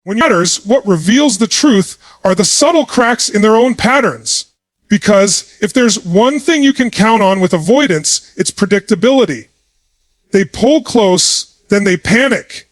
When matters, what reveals the truth are the subtle cracks in their own patterns. Because if there's one thing you can count on with avoidance, it's predictability. They pull close, then they panic.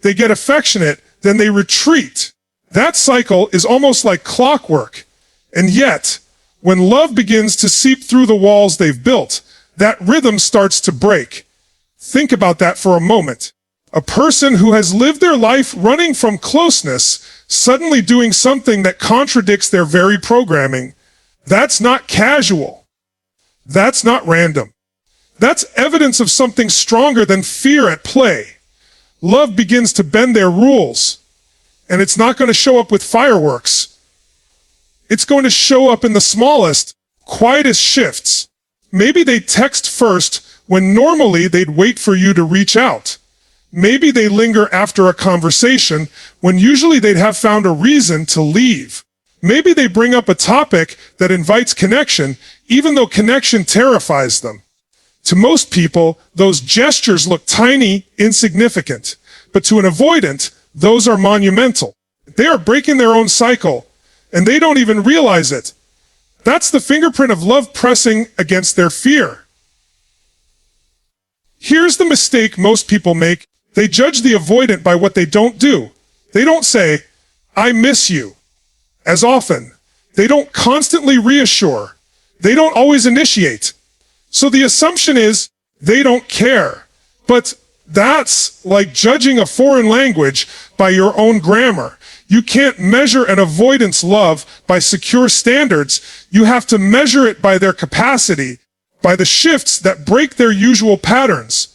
They get affectionate, then they retreat. That cycle is almost like clockwork. And yet, when love begins to seep through the walls they've built, that rhythm starts to break. Think about that for a moment. A person who has lived their life running from closeness, suddenly doing something that contradicts their very programming. That's not casual. That's not random. That's evidence of something stronger than fear at play. Love begins to bend their rules. And it's not going to show up with fireworks. It's going to show up in the smallest, quietest shifts. Maybe they text first when normally they'd wait for you to reach out. Maybe they linger after a conversation when usually they'd have found a reason to leave. Maybe they bring up a topic that invites connection, even though connection terrifies them. To most people, those gestures look tiny, insignificant. But to an avoidant, those are monumental. They are breaking their own cycle, and they don't even realize it. That's the fingerprint of love pressing against their fear. Here's the mistake most people make. They judge the avoidant by what they don't do. They don't say, "I miss you," as often. They don't constantly reassure. They don't always initiate. So the assumption is they don't care. But that's like judging a foreign language by your own grammar. You can't measure an avoidance love by secure standards. You have to measure it by their capacity, by the shifts that break their usual patterns.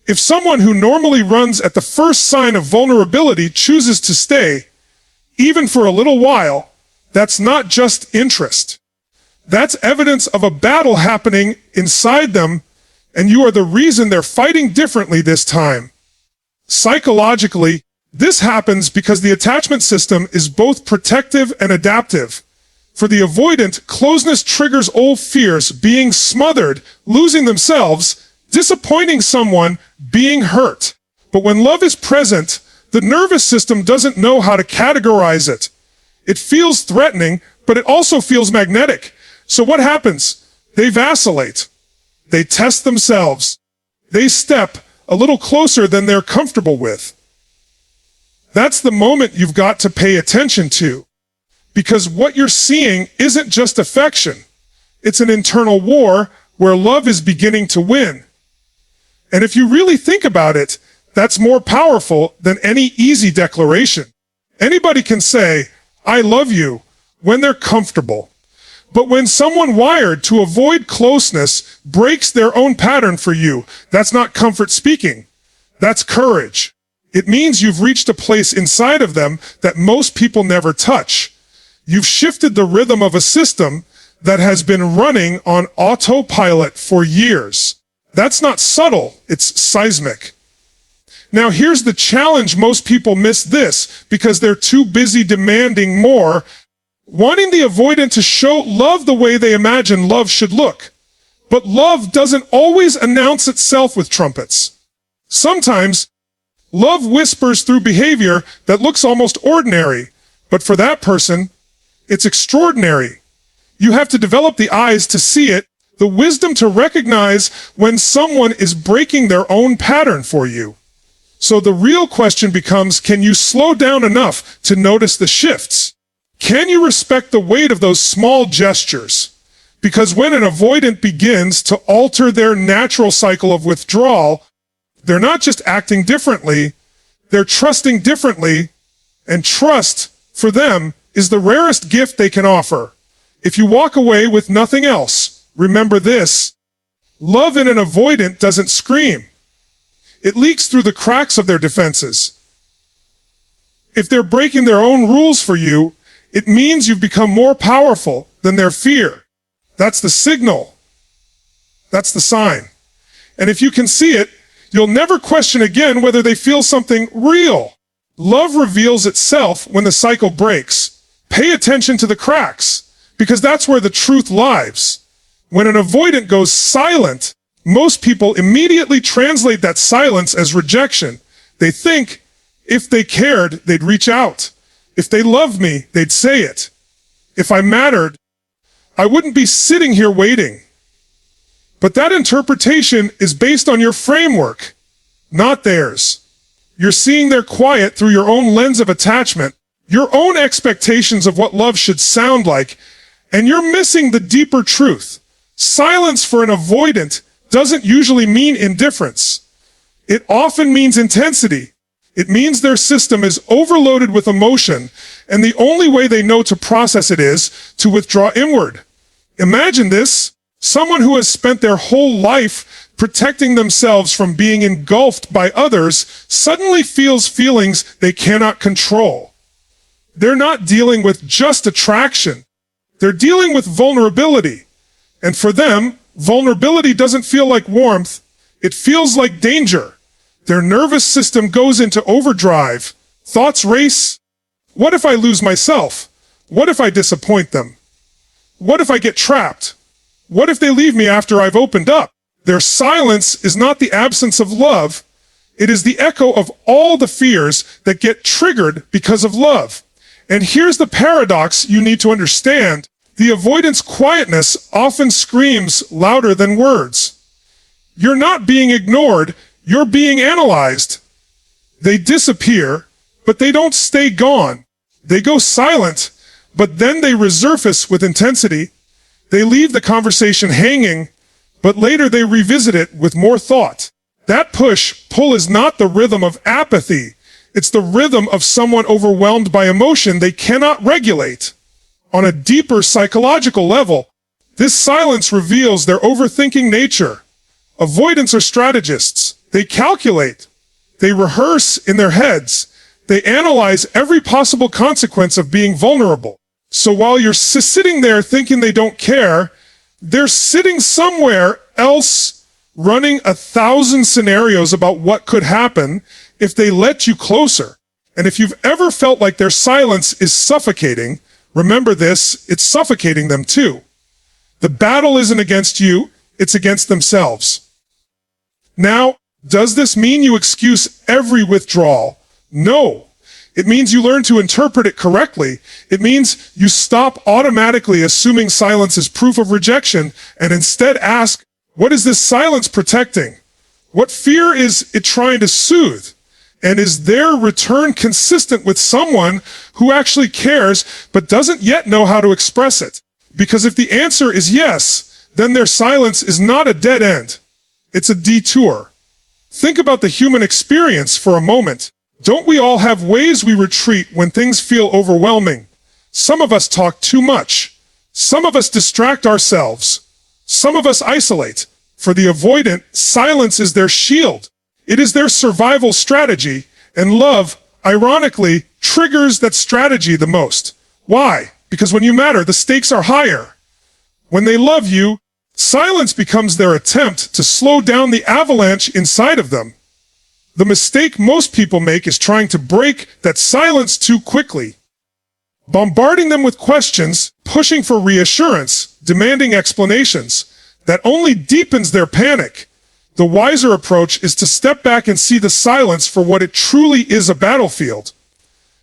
If someone who normally runs at the first sign of vulnerability chooses to stay, even for a little while, that's not just interest. That's evidence of a battle happening inside them, and you are the reason they're fighting differently this time. Psychologically, this happens because the attachment system is both protective and adaptive. For the avoidant, closeness triggers old fears, being smothered, losing themselves, disappointing someone, being hurt. But when love is present, the nervous system doesn't know how to categorize it. It feels threatening, but it also feels magnetic. So what happens? They vacillate. They test themselves. They step a little closer than they're comfortable with. That's the moment you've got to pay attention to. Because what you're seeing isn't just affection. It's an internal war where love is beginning to win. And if you really think about it, that's more powerful than any easy declaration. Anybody can say, "I love you," when they're comfortable. But when someone wired to avoid closeness breaks their own pattern for you, that's not comfort speaking. That's courage. It means you've reached a place inside of them that most people never touch. You've shifted the rhythm of a system that has been running on autopilot for years. That's not subtle, it's seismic. Now here's the challenge: most people miss this because they're too busy demanding more, wanting the avoidant to show love the way they imagine love should look. But love doesn't always announce itself with trumpets. Sometimes, love whispers through behavior that looks almost ordinary, but for that person, it's extraordinary. You have to develop the eyes to see it, the wisdom to recognize when someone is breaking their own pattern for you. So the real question becomes, can you slow down enough to notice the shifts? Can you respect the weight of those small gestures? Because when an avoidant begins to alter their natural cycle of withdrawal, they're not just acting differently, they're trusting differently, and trust, for them, is the rarest gift they can offer. If you walk away with nothing else, remember this: love in an avoidant doesn't scream. It leaks through the cracks of their defenses. If they're breaking their own rules for you, it means you've become more powerful than their fear. That's the signal. That's the sign. And if you can see it, you'll never question again whether they feel something real. Love reveals itself when the cycle breaks. Pay attention to the cracks, because that's where the truth lies. When an avoidant goes silent, most people immediately translate that silence as rejection. They think if they cared, they'd reach out. If they loved me, they'd say it. If I mattered, I wouldn't be sitting here waiting. But that interpretation is based on your framework, not theirs. You're seeing their quiet through your own lens of attachment, your own expectations of what love should sound like, and you're missing the deeper truth. Silence for an avoidant doesn't usually mean indifference. It often means intensity. It means their system is overloaded with emotion, and the only way they know to process it is to withdraw inward. Imagine this: someone who has spent their whole life protecting themselves from being engulfed by others suddenly feels feelings they cannot control. They're not dealing with just attraction. They're dealing with vulnerability. And for them, vulnerability doesn't feel like warmth. It feels like danger. Their nervous system goes into overdrive. Thoughts race. What if I lose myself? What if I disappoint them? What if I get trapped? What if they leave me after I've opened up? Their silence is not the absence of love. It is the echo of all the fears that get triggered because of love. And here's the paradox you need to understand. The avoidance quietness often screams louder than words. You're not being ignored, you're being analyzed. They disappear, but they don't stay gone. They go silent, but then they resurface with intensity. They leave the conversation hanging, but later they revisit it with more thought. That push-pull is not the rhythm of apathy. It's the rhythm of someone overwhelmed by emotion they cannot regulate. On a deeper psychological level, this silence reveals their overthinking nature. Avoidants are strategists. They calculate. They rehearse in their heads. They analyze every possible consequence of being vulnerable. So while you're sitting there thinking they don't care, they're sitting somewhere else running 1,000 scenarios about what could happen if they let you closer. And if you've ever felt like their silence is suffocating, remember this: it's suffocating them too. The battle isn't against you, it's against themselves. Now, does this mean you excuse every withdrawal? No. It means you learn to interpret it correctly. It means you stop automatically assuming silence is proof of rejection and instead ask, what is this silence protecting? What fear is it trying to soothe? And is their return consistent with someone who actually cares but doesn't yet know how to express it? Because if the answer is yes, then their silence is not a dead end. It's a detour. Think about the human experience for a moment. Don't we all have ways we retreat when things feel overwhelming? Some of us talk too much. Some of us distract ourselves. Some of us isolate. For the avoidant, silence is their shield. It is their survival strategy, and love, ironically, triggers that strategy the most. Why? Because when you matter, the stakes are higher. When they love you, silence becomes their attempt to slow down the avalanche inside of them. The mistake most people make is trying to break that silence too quickly. Bombarding them with questions, pushing for reassurance, demanding explanations. That only deepens their panic. The wiser approach is to step back and see the silence for what it truly is: a battlefield.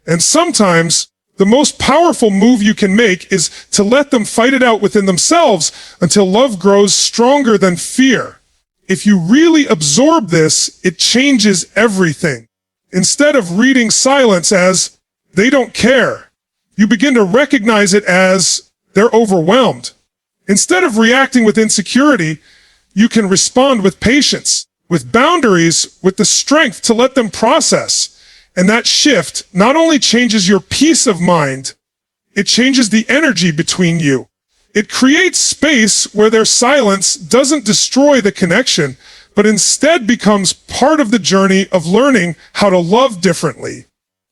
And sometimes, the most powerful move you can make is to let them fight it out within themselves until love grows stronger than fear. If you really absorb this, it changes everything. Instead of reading silence as, they don't care, you begin to recognize it as, they're overwhelmed. Instead of reacting with insecurity, you can respond with patience, with boundaries, with the strength to let them process. And that shift not only changes your peace of mind, it changes the energy between you. It creates space where their silence doesn't destroy the connection, but instead becomes part of the journey of learning how to love differently.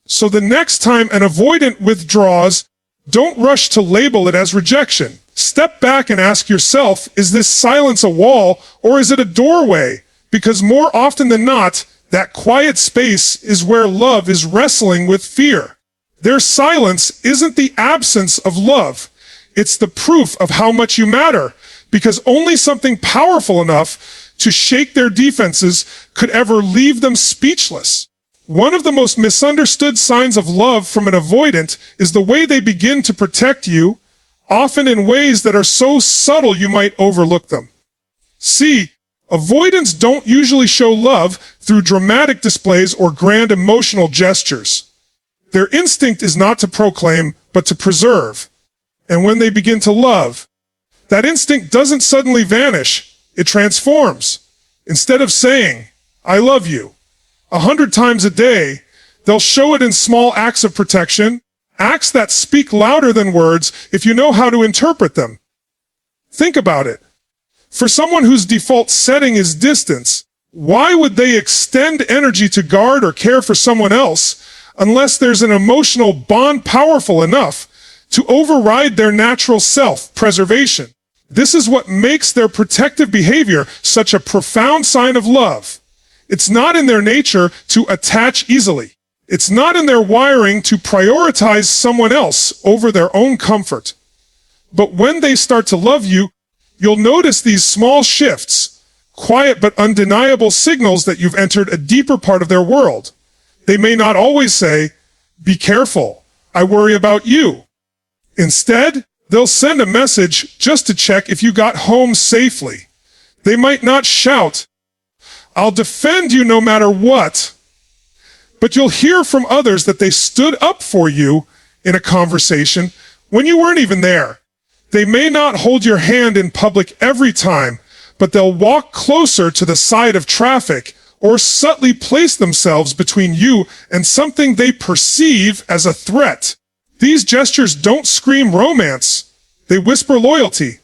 So the next time an avoidant withdraws, don't rush to label it as rejection. Step back and ask yourself, is this silence a wall or is it a doorway? Because more often than not, that quiet space is where love is wrestling with fear. Their silence isn't the absence of love. It's the proof of how much you matter, because only something powerful enough to shake their defenses could ever leave them speechless. One of the most misunderstood signs of love from an avoidant is the way they begin to protect you, often in ways that are so subtle you might overlook them. See, avoidants don't usually show love through dramatic displays or grand emotional gestures. Their instinct is not to proclaim, but to preserve. And when they begin to love, that instinct doesn't suddenly vanish, it transforms. Instead of saying, "I love you," 100 times a day, they'll show it in small acts of protection, acts that speak louder than words if you know how to interpret them. Think about it. For someone whose default setting is distance, why would they extend energy to guard or care for someone else unless there's an emotional bond powerful enough to override their natural self-preservation? This is what makes their protective behavior such a profound sign of love. It's not in their nature to attach easily. It's not in their wiring to prioritize someone else over their own comfort. But when they start to love you, you'll notice these small shifts, quiet but undeniable signals that you've entered a deeper part of their world. They may not always say, "Be careful, I worry about you." Instead, they'll send a message just to check if you got home safely. They might not shout, "I'll defend you no matter what," but you'll hear from others that they stood up for you in a conversation when you weren't even there. They may not hold your hand in public every time, but they'll walk closer to the side of traffic or subtly place themselves between you and something they perceive as a threat. These gestures don't scream romance, they whisper loyalty.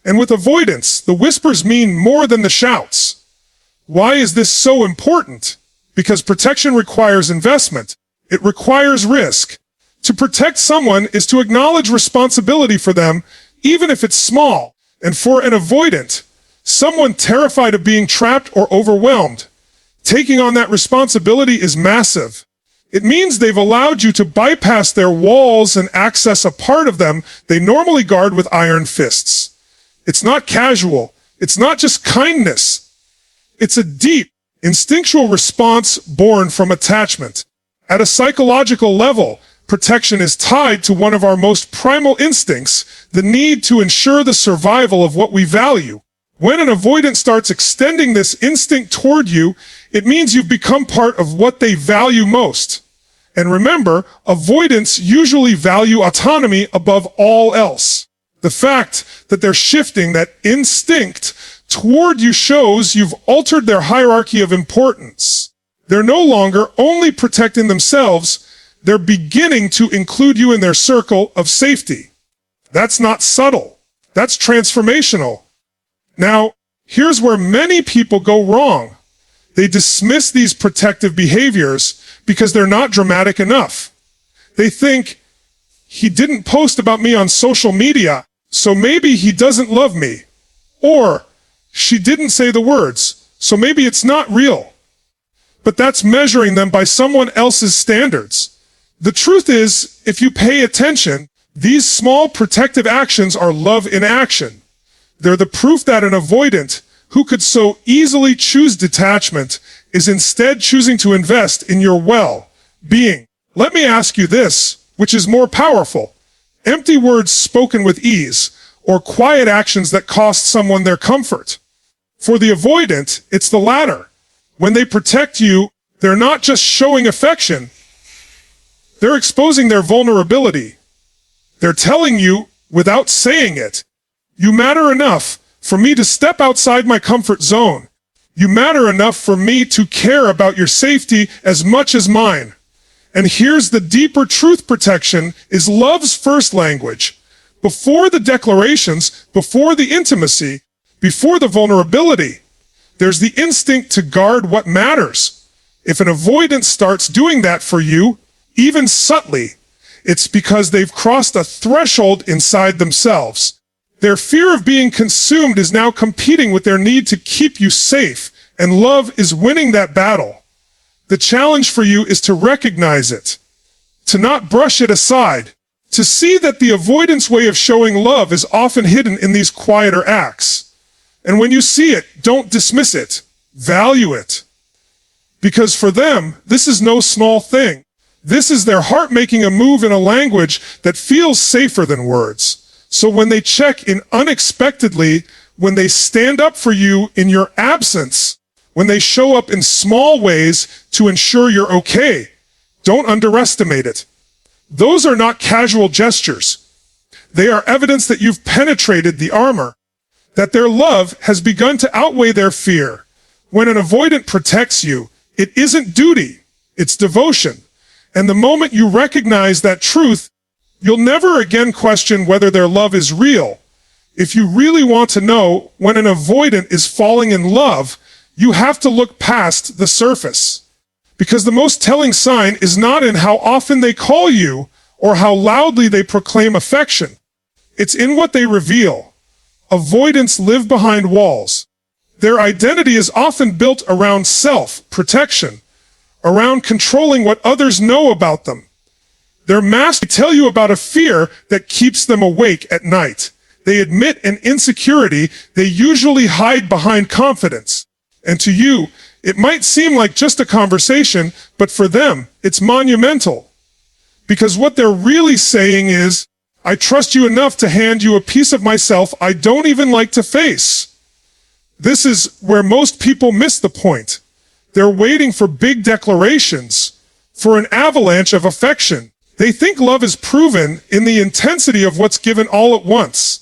And with avoidance, the whispers mean more than the shouts. Why is this so important? Because protection requires investment. It requires risk. To protect someone is to acknowledge responsibility for them, even if it's small. And for an avoidant, someone terrified of being trapped or overwhelmed, taking on that responsibility is massive. It means they've allowed you to bypass their walls and access a part of them they normally guard with iron fists. It's not casual. It's not just kindness. It's a deep, instinctual response born from attachment. At a psychological level, protection is tied to one of our most primal instincts, the need to ensure the survival of what we value. When an avoidant starts extending this instinct toward you, it means you've become part of what they value most. And remember, avoidants usually value autonomy above all else. The fact that they're shifting that instinct toward you shows you've altered their hierarchy of importance. They're no longer only protecting themselves, they're beginning to include you in their circle of safety. That's not subtle. That's transformational. Now, here's where many people go wrong. They dismiss these protective behaviors because they're not dramatic enough. They think, "He didn't post about me on social media, so maybe he doesn't love me." Or, "She didn't say the words, so maybe it's not real." But that's measuring them by someone else's standards. The truth is, if you pay attention, these small protective actions are love in action. They're the proof that an avoidant, who could so easily choose detachment, is instead choosing to invest in your well-being. Let me ask you this, which is more powerful? Empty words spoken with ease, or quiet actions that cost someone their comfort? For the avoidant, it's the latter. When they protect you, they're not just showing affection, they're exposing their vulnerability. They're telling you, without saying it, "You matter enough for me to step outside my comfort zone. You matter enough for me to care about your safety as much as mine." And here's the deeper truth: protection is love's first language. Before the declarations, before the intimacy, before the vulnerability, there's the instinct to guard what matters. If an avoidant starts doing that for you, even subtly, it's because they've crossed a threshold inside themselves. Their fear of being consumed is now competing with their need to keep you safe, and love is winning that battle. The challenge for you is to recognize it, to not brush it aside, to see that the avoidance way of showing love is often hidden in these quieter acts. And when you see it, don't dismiss it, value it. Because for them, this is no small thing. This is their heart making a move in a language that feels safer than words. So when they check in unexpectedly, when they stand up for you in your absence, when they show up in small ways to ensure you're okay, don't underestimate it. Those are not casual gestures. They are evidence that you've penetrated the armor, that their love has begun to outweigh their fear. When an avoidant protects you, it isn't duty, it's devotion. And the moment you recognize that truth, you'll never again question whether their love is real. If you really want to know when an avoidant is falling in love, you have to look past the surface. Because the most telling sign is not in how often they call you or how loudly they proclaim affection. It's in what they reveal. Avoidants live behind walls. Their identity is often built around self-protection, around controlling what others know about them. Their masks tell you about a fear that keeps them awake at night. They admit an insecurity they usually hide behind confidence. And to you, it might seem like just a conversation, but for them, it's monumental. Because what they're really saying is, I trust you enough to hand you a piece of myself I don't even like to face. This is where most people miss the point. They're waiting for big declarations, for an avalanche of affection. They think love is proven in the intensity of what's given all at once.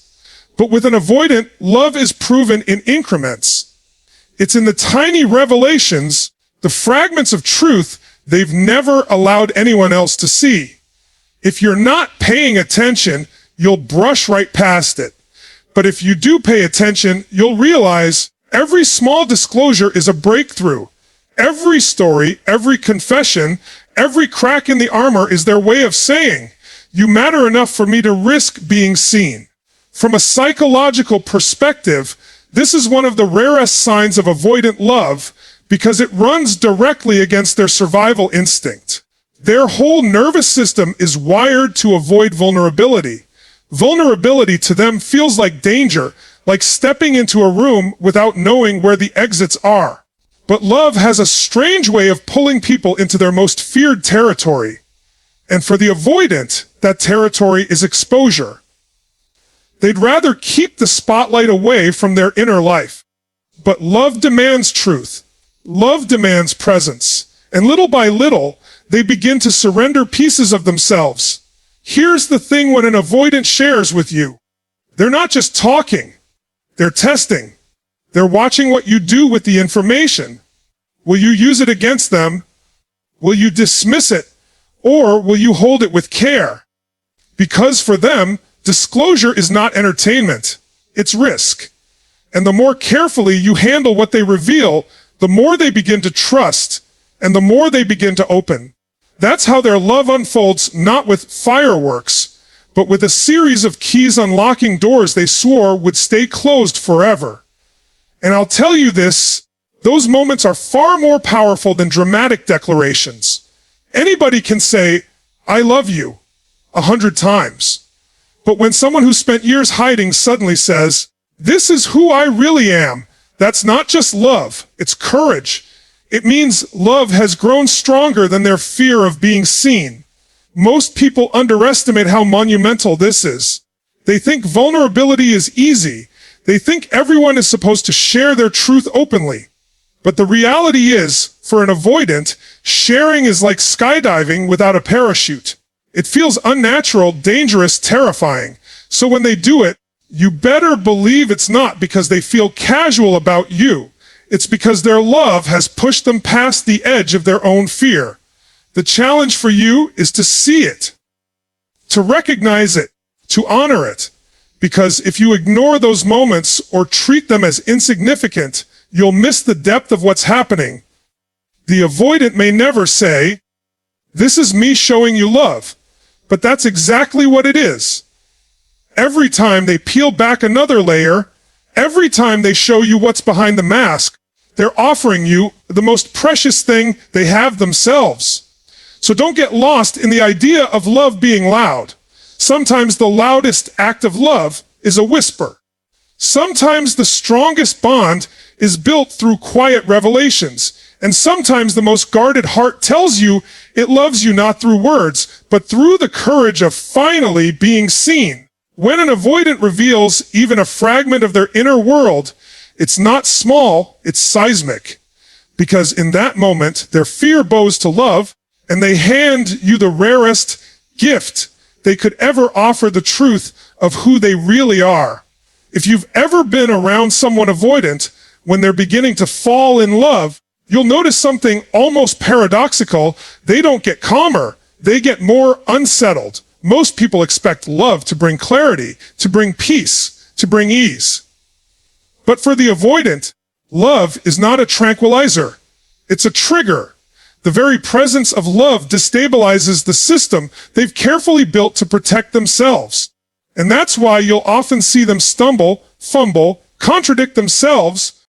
But with an avoidant, love is proven in increments. It's in the tiny revelations, the fragments of truth they've never allowed anyone else to see. If you're not paying attention, you'll brush right past it. But if you do pay attention, you'll realize every small disclosure is a breakthrough. Every story, every confession, every crack in the armor is their way of saying, you matter enough for me to risk being seen. From a psychological perspective, this is one of the rarest signs of avoidant love because it runs directly against their survival instinct. Their whole nervous system is wired to avoid vulnerability. Vulnerability to them feels like danger, like stepping into a room without knowing where the exits are. But love has a strange way of pulling people into their most feared territory. And for the avoidant, that territory is exposure. They'd rather keep the spotlight away from their inner life. But love demands truth. Love demands presence. And little by little, they begin to surrender pieces of themselves. Here's the thing when an avoidant shares with you. They're not just talking. They're testing. They're watching what you do with the information. Will you use it against them? Will you dismiss it? Or will you hold it with care? Because for them, disclosure is not entertainment. It's risk. And the more carefully you handle what they reveal, the more they begin to trust, and the more they begin to open. That's how their love unfolds, not with fireworks, but with a series of keys unlocking doors they swore would stay closed forever. And I'll tell you this, those moments are far more powerful than dramatic declarations. Anybody can say, I love you, 100 times. But when someone who spent years hiding suddenly says, this is who I really am, that's not just love, it's courage. It means love has grown stronger than their fear of being seen. Most people underestimate how monumental this is. They think vulnerability is easy. They think everyone is supposed to share their truth openly. But the reality is, for an avoidant, sharing is like skydiving without a parachute. It feels unnatural, dangerous, terrifying. So when they do it, you better believe it's not because they feel casual about you. It's because their love has pushed them past the edge of their own fear. The challenge for you is to see it, to recognize it, to honor it. Because if you ignore those moments or treat them as insignificant, you'll miss the depth of what's happening. The avoidant may never say, this is me showing you love. But that's exactly what it is. Every time they peel back another layer, every time they show you what's behind the mask, they're offering you the most precious thing they have themselves. So don't get lost in the idea of love being loud. Sometimes the loudest act of love is a whisper. Sometimes the strongest bond is built through quiet revelations. And sometimes the most guarded heart tells you it loves you not through words, but through the courage of finally being seen. When an avoidant reveals even a fragment of their inner world, it's not small, it's seismic. Because in that moment, their fear bows to love, and they hand you the rarest gift they could ever offer, the truth of who they really are. If you've ever been around someone avoidant, when they're beginning to fall in love, you'll notice something almost paradoxical. They don't get calmer, they get more unsettled. Most people expect love to bring clarity, to bring peace, to bring ease. But for the avoidant, love is not a tranquilizer. It's a trigger. The very presence of love destabilizes the system they've carefully built to protect themselves. And that's why you'll often see them stumble, fumble, contradict themselves,